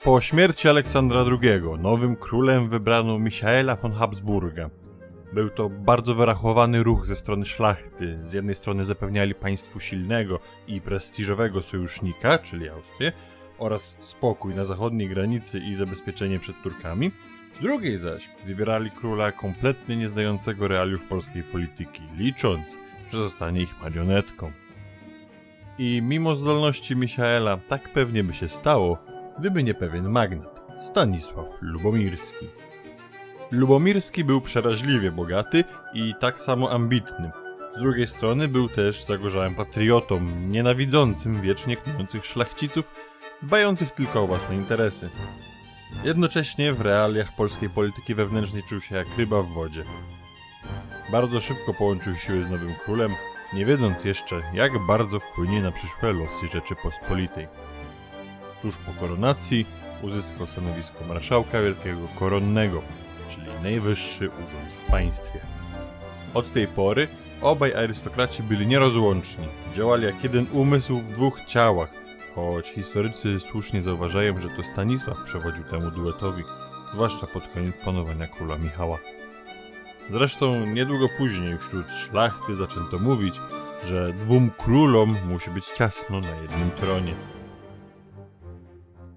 Po śmierci Aleksandra II nowym królem wybrano Michaela von Habsburga. Był to bardzo wyrachowany ruch ze strony szlachty. Z jednej strony zapewniali państwu silnego i prestiżowego sojusznika, czyli Austrię, oraz spokój na zachodniej granicy i zabezpieczenie przed Turkami. Z drugiej zaś wybierali króla kompletnie nieznającego realiów polskiej polityki, licząc, że zostanie ich marionetką. I mimo zdolności Michaela tak pewnie by się stało, gdyby nie pewien magnat, Stanisław Lubomirski. Lubomirski był przeraźliwie bogaty i tak samo ambitny. Z drugiej strony był też zagorzałym patriotą, nienawidzącym wiecznie knujących szlachciców, dbających tylko o własne interesy. Jednocześnie w realiach polskiej polityki wewnętrznej czuł się jak ryba w wodzie. Bardzo szybko połączył siły z nowym królem, nie wiedząc jeszcze, jak bardzo wpłynie na przyszłe losy Rzeczypospolitej. Tuż po koronacji uzyskał stanowisko marszałka wielkiego koronnego, czyli najwyższy urząd w państwie. Od tej pory obaj arystokraci byli nierozłączni, działali jak jeden umysł w dwóch ciałach, choć historycy słusznie zauważają, że to Stanisław przewodził temu duetowi, zwłaszcza pod koniec panowania króla Michała. Zresztą niedługo później wśród szlachty zaczęto mówić, że dwóm królom musi być ciasno na jednym tronie.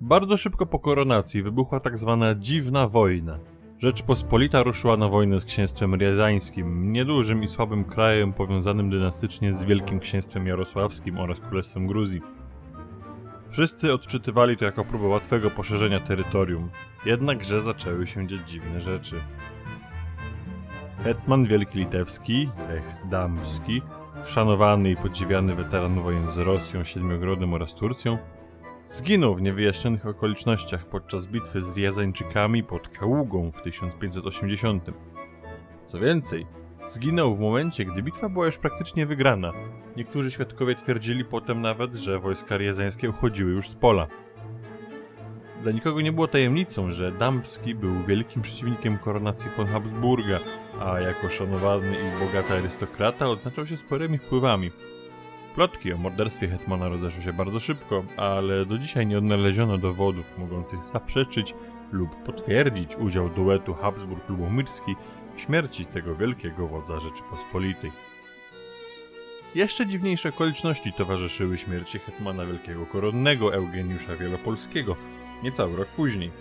Bardzo szybko po koronacji wybuchła tak zwana dziwna wojna. Rzeczpospolita ruszyła na wojnę z księstwem riazańskim, niedużym i słabym krajem powiązanym dynastycznie z Wielkim Księstwem Jarosławskim oraz Królestwem Gruzji. Wszyscy odczytywali to jako próbę łatwego poszerzenia terytorium, jednakże zaczęły się dziać dziwne rzeczy. Hetman Wielki Litewski, Lech Damski, szanowany i podziwiany weteran wojen z Rosją, Siedmiogrodem oraz Turcją, zginął w niewyjaśnionych okolicznościach podczas bitwy z Riazańczykami pod Kaługą w 1580. Co więcej, zginął w momencie, gdy bitwa była już praktycznie wygrana. Niektórzy świadkowie twierdzili potem nawet, że wojska riazańskie uchodziły już z pola. Dla nikogo nie było tajemnicą, że Damski był wielkim przeciwnikiem koronacji von Habsburga, a jako szanowany i bogaty arystokrata odznaczał się sporymi wpływami. Plotki o morderstwie hetmana rozeszły się bardzo szybko, ale do dzisiaj nie odnaleziono dowodów mogących zaprzeczyć lub potwierdzić udział duetu Habsburg-Lubomirski w śmierci tego wielkiego wodza Rzeczypospolitej. Jeszcze dziwniejsze okoliczności towarzyszyły śmierci hetmana wielkiego koronnego Eugeniusza Wielopolskiego niecały rok później.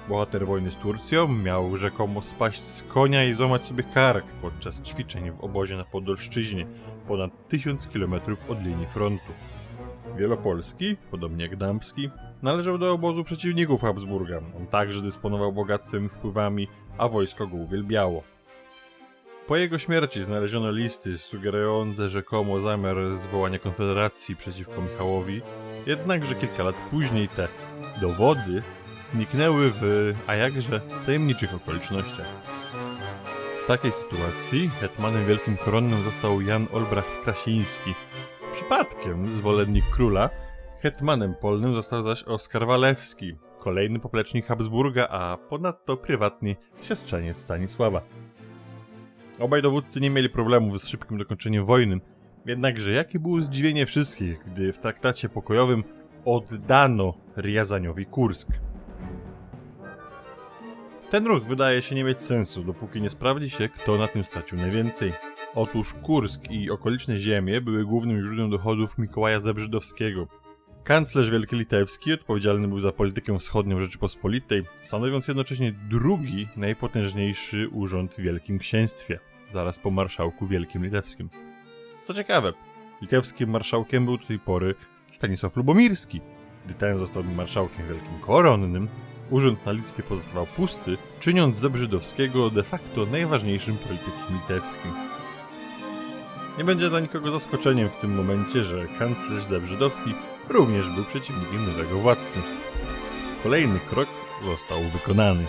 Bohater wojny z Turcją miał rzekomo spaść z konia i złamać sobie kark podczas ćwiczeń w obozie na Podolszczyźnie, ponad 1000 km od linii frontu. Wielopolski, podobnie jak Damski, należał do obozu przeciwników Habsburga. On także dysponował bogactwem i wpływami, a wojsko go uwielbiało. Po jego śmierci znaleziono listy sugerujące rzekomo zamiar zwołania konfederacji przeciwko Michałowi, jednakże kilka lat później te dowody zniknęły w, a jakże, tajemniczych okolicznościach. W takiej sytuacji hetmanem wielkim koronnym został Jan Olbracht Krasiński. Przypadkiem zwolennik króla, hetmanem polnym został zaś Oskar Walewski, kolejny poplecznik Habsburga, a ponadto prywatnie siostrzeniec Stanisława. Obaj dowódcy nie mieli problemów z szybkim dokończeniem wojny, jednakże jakie było zdziwienie wszystkich, gdy w traktacie pokojowym oddano Riazaniowi Kursk. Ten ruch wydaje się nie mieć sensu, dopóki nie sprawdzi się, kto na tym stracił najwięcej. Otóż Kursk i okoliczne ziemie były głównym źródłem dochodów Mikołaja Zebrzydowskiego. Kanclerz Wielki Litewski odpowiedzialny był za politykę wschodnią Rzeczypospolitej, stanowiąc jednocześnie drugi najpotężniejszy urząd w Wielkim Księstwie, zaraz po marszałku wielkim litewskim. Co ciekawe, litewskim marszałkiem był do tej pory Stanisław Lubomirski. Gdy ten został marszałkiem wielkim koronnym, urząd na Litwie pozostawał pusty, czyniąc Zebrzydowskiego de facto najważniejszym politykiem litewskim. Nie będzie dla nikogo zaskoczeniem w tym momencie, że kanclerz Zebrzydowski również był przeciwnikiem nowego władcy. Kolejny krok został wykonany.